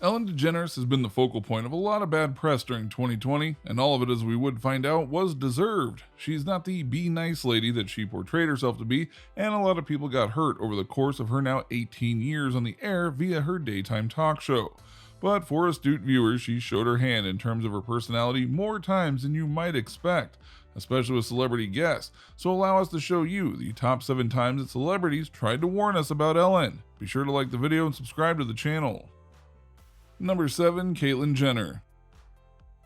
Ellen DeGeneres has been the focal point of a lot of bad press during 2020, and all of it, as we would find out, was deserved. She's not the be nice lady that she portrayed herself to be, and a lot of people got hurt over the course of her now 18 years on the air via her daytime talk show. But for astute viewers, she showed her hand in terms of her personality more times than you might expect, especially with celebrity guests. So allow us to show you the top 7 times that celebrities tried to warn us about Ellen. Be sure to like the video and subscribe to the channel. Number 7. Caitlyn Jenner.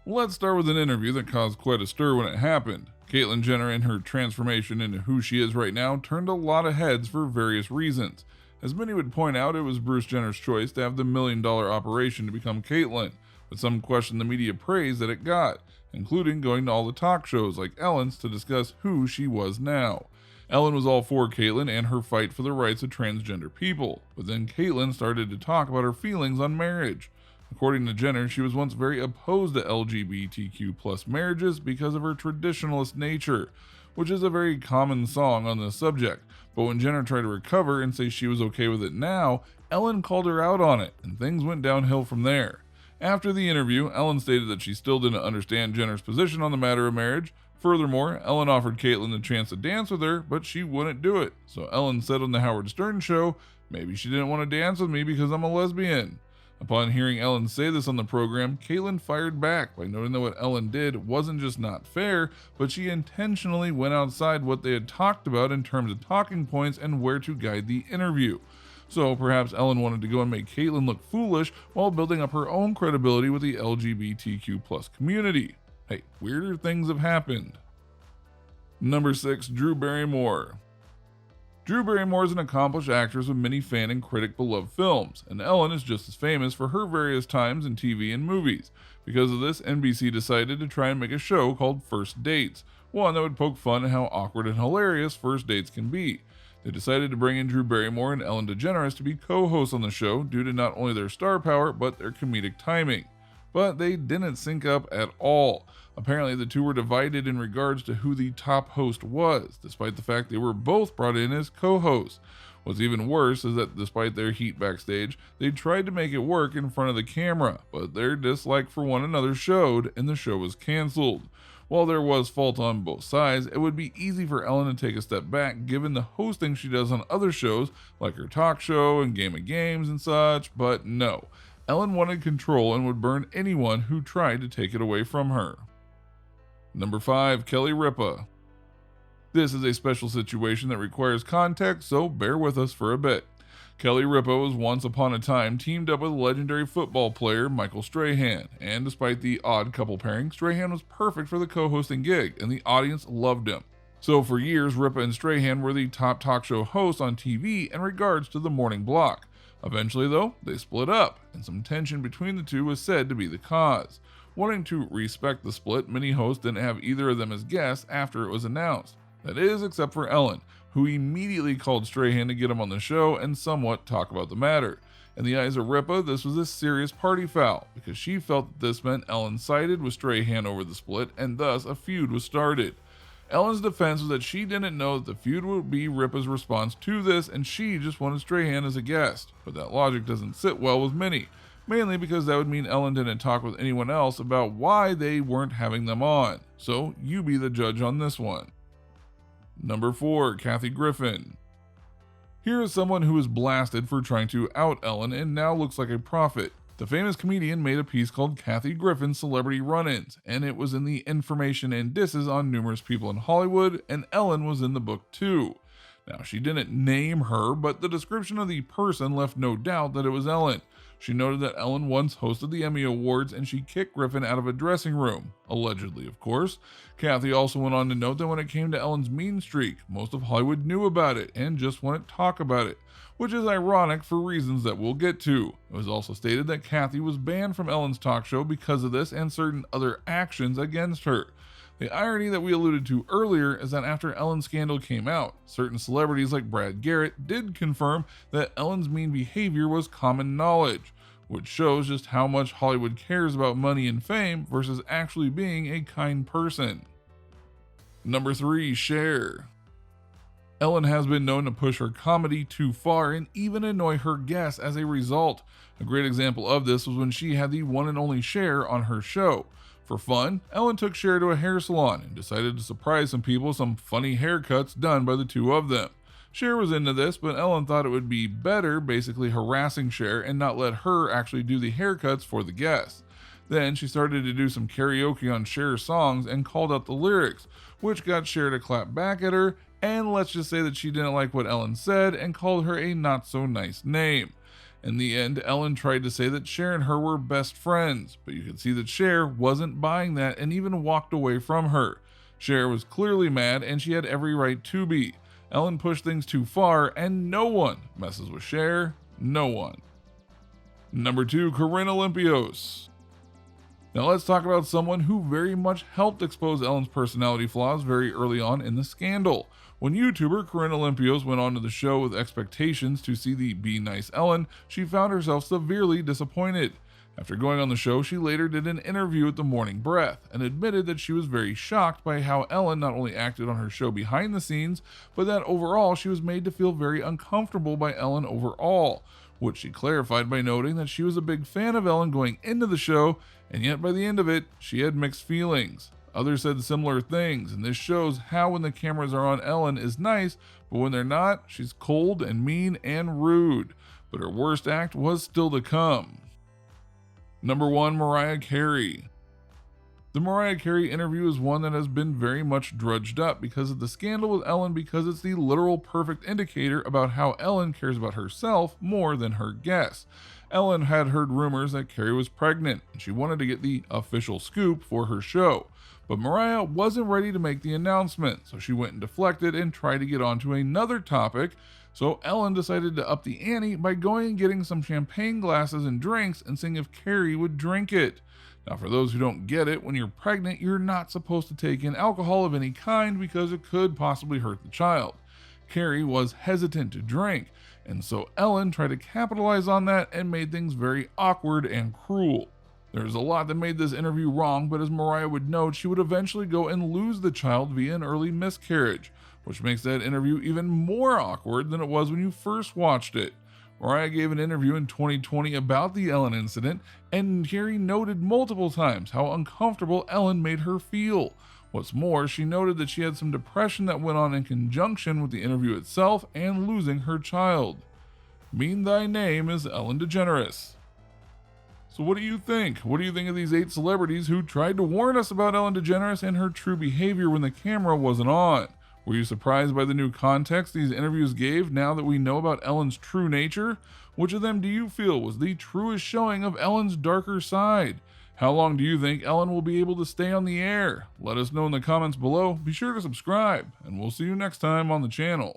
Let's start with an interview that caused quite a stir when it happened. Caitlyn Jenner and her transformation into who she is right now turned a lot of heads for various reasons. As many would point out, it was Bruce Jenner's choice to have the $1 million operation to become Caitlyn, but some questioned the media praise that it got, including going to all the talk shows like Ellen's to discuss who she was now. Ellen was all for Caitlyn and her fight for the rights of transgender people, but then Caitlyn started to talk about her feelings on marriage. According to Jenner, she was once very opposed to LGBTQ+ marriages because of her traditionalist nature, which is a very common song on this subject. But when Jenner tried to recover and say she was okay with it now, Ellen called her out on it, and things went downhill from there. After the interview, Ellen stated that she still didn't understand Jenner's position on the matter of marriage. Furthermore, Ellen offered Caitlyn the chance to dance with her, but she wouldn't do it. So Ellen said on the Howard Stern show, "Maybe she didn't want to dance with me because I'm a lesbian." Upon hearing Ellen say this on the program, Caitlyn fired back by noting that what Ellen did wasn't just not fair, but she intentionally went outside what they had talked about in terms of talking points and where to guide the interview. So perhaps Ellen wanted to go and make Caitlyn look foolish while building up her own credibility with the LGBTQ+ community. Hey, weirder things have happened. Number 6. Drew Barrymore. Drew Barrymore is an accomplished actress with many fan and critic beloved films, and Ellen is just as famous for her various times in TV and movies. Because of this, NBC decided to try and make a show called First Dates, one that would poke fun at how awkward and hilarious first dates can be. They decided to bring in Drew Barrymore and Ellen DeGeneres to be co-hosts on the show due to not only their star power, but their comedic timing. But they didn't sync up at all. Apparently, the two were divided in regards to who the top host was, despite the fact they were both brought in as co-hosts. What's even worse is that despite their heat backstage, they tried to make it work in front of the camera, but their dislike for one another showed, and the show was canceled. While there was fault on both sides, it would be easy for Ellen to take a step back given the hosting she does on other shows, like her talk show and Game of Games and such, but no. Ellen wanted control and would burn anyone who tried to take it away from her. Number 5. Kelly Ripa. This is a special situation that requires context, so bear with us for a bit. Kelly Ripa was once upon a time teamed up with legendary football player Michael Strahan, and despite the odd couple pairing, Strahan was perfect for the co-hosting gig, and the audience loved him. So for years, Ripa and Strahan were the top talk show hosts on TV in regards to the morning block. Eventually, though, they split up, and some tension between the two was said to be the cause. Wanting to respect the split, many hosts didn't have either of them as guests after it was announced. That is, except for Ellen, who immediately called Strahan to get him on the show and somewhat talk about the matter. In the eyes of Ripa, this was a serious party foul, because she felt that this meant Ellen sided with Strahan over the split, and thus a feud was started. Ellen's defense was that she didn't know that the feud would be Ripa's response to this, and she just wanted Strahan as a guest. But that logic doesn't sit well with many, mainly because that would mean Ellen didn't talk with anyone else about why they weren't having them on. So you be the judge on this one. Number 4. Kathy Griffin. Here is someone who was blasted for trying to out Ellen and now looks like a prophet. The famous comedian made a piece called Kathy Griffin's Celebrity Run-Ins, and it was in the information and disses on numerous people in Hollywood, and Ellen was in the book too. Now, she didn't name her, but the description of the person left no doubt that it was Ellen. She noted that Ellen once hosted the Emmy Awards and she kicked Griffin out of a dressing room, allegedly of course. Kathy also went on to note that when it came to Ellen's mean streak, most of Hollywood knew about it and just wouldn't talk about it, which is ironic for reasons that we'll get to. It was also stated that Kathy was banned from Ellen's talk show because of this and certain other actions against her. The irony that we alluded to earlier is that after Ellen's scandal came out, certain celebrities like Brad Garrett did confirm that Ellen's mean behavior was common knowledge, which shows just how much Hollywood cares about money and fame versus actually being a kind person. Number 3. Cher. Ellen has been known to push her comedy too far and even annoy her guests as a result. A great example of this was when she had the one and only Cher on her show. For fun, Ellen took Cher to a hair salon and decided to surprise some people with some funny haircuts done by the two of them. Cher was into this, but Ellen thought it would be better basically harassing Cher and not let her actually do the haircuts for the guests. Then she started to do some karaoke on Cher's songs and called out the lyrics, which got Cher to clap back at her, and let's just say that she didn't like what Ellen said and called her a not so nice name. In the end, Ellen tried to say that Cher and her were best friends, but you could see that Cher wasn't buying that and even walked away from her. Cher was clearly mad and she had every right to be. Ellen pushed things too far and no one messes with Cher. No one. Number 2, Corinne Olympios. Now let's talk about someone who very much helped expose Ellen's personality flaws very early on in the scandal. When YouTuber Corinne Olympios went onto the show with expectations to see the Be Nice Ellen, she found herself severely disappointed. After going on the show, she later did an interview with The Morning Breath and admitted that she was very shocked by how Ellen not only acted on her show behind the scenes, but that overall she was made to feel very uncomfortable by Ellen overall, which she clarified by noting that she was a big fan of Ellen going into the show, and yet by the end of it, she had mixed feelings. Others said similar things, and this shows how when the cameras are on, Ellen is nice, but when they're not, she's cold and mean and rude. But her worst act was still to come. Number 1, Mariah Carey. The Mariah Carey interview is one that has been very much drudged up because of the scandal with Ellen, because it's the literal perfect indicator about how Ellen cares about herself more than her guests. Ellen had heard rumors that Carey was pregnant, and she wanted to get the official scoop for her show. But Mariah wasn't ready to make the announcement, so she went and deflected and tried to get onto another topic. So Ellen decided to up the ante by going and getting some champagne glasses and drinks and seeing if Carey would drink it. Now, for those who don't get it, when you're pregnant, you're not supposed to take in alcohol of any kind because it could possibly hurt the child. Carey was hesitant to drink, and so Ellen tried to capitalize on that and made things very awkward and cruel. There's a lot that made this interview wrong, but as Mariah would note, she would eventually go and lose the child via an early miscarriage, which makes that interview even more awkward than it was when you first watched it. Mariah gave an interview in 2020 about the Ellen incident, and Carey noted multiple times how uncomfortable Ellen made her feel. What's more, she noted that she had some depression that went on in conjunction with the interview itself and losing her child. Mean thy name is Ellen Degeneres. So what do you think? What do you think of these 8 celebrities who tried to warn us about Ellen DeGeneres and her true behavior when the camera wasn't on? Were you surprised by the new context these interviews gave now that we know about Ellen's true nature? Which of them do you feel was the truest showing of Ellen's darker side? How long do you think Ellen will be able to stay on the air? Let us know in the comments below. Be sure to subscribe, and we'll see you next time on the channel.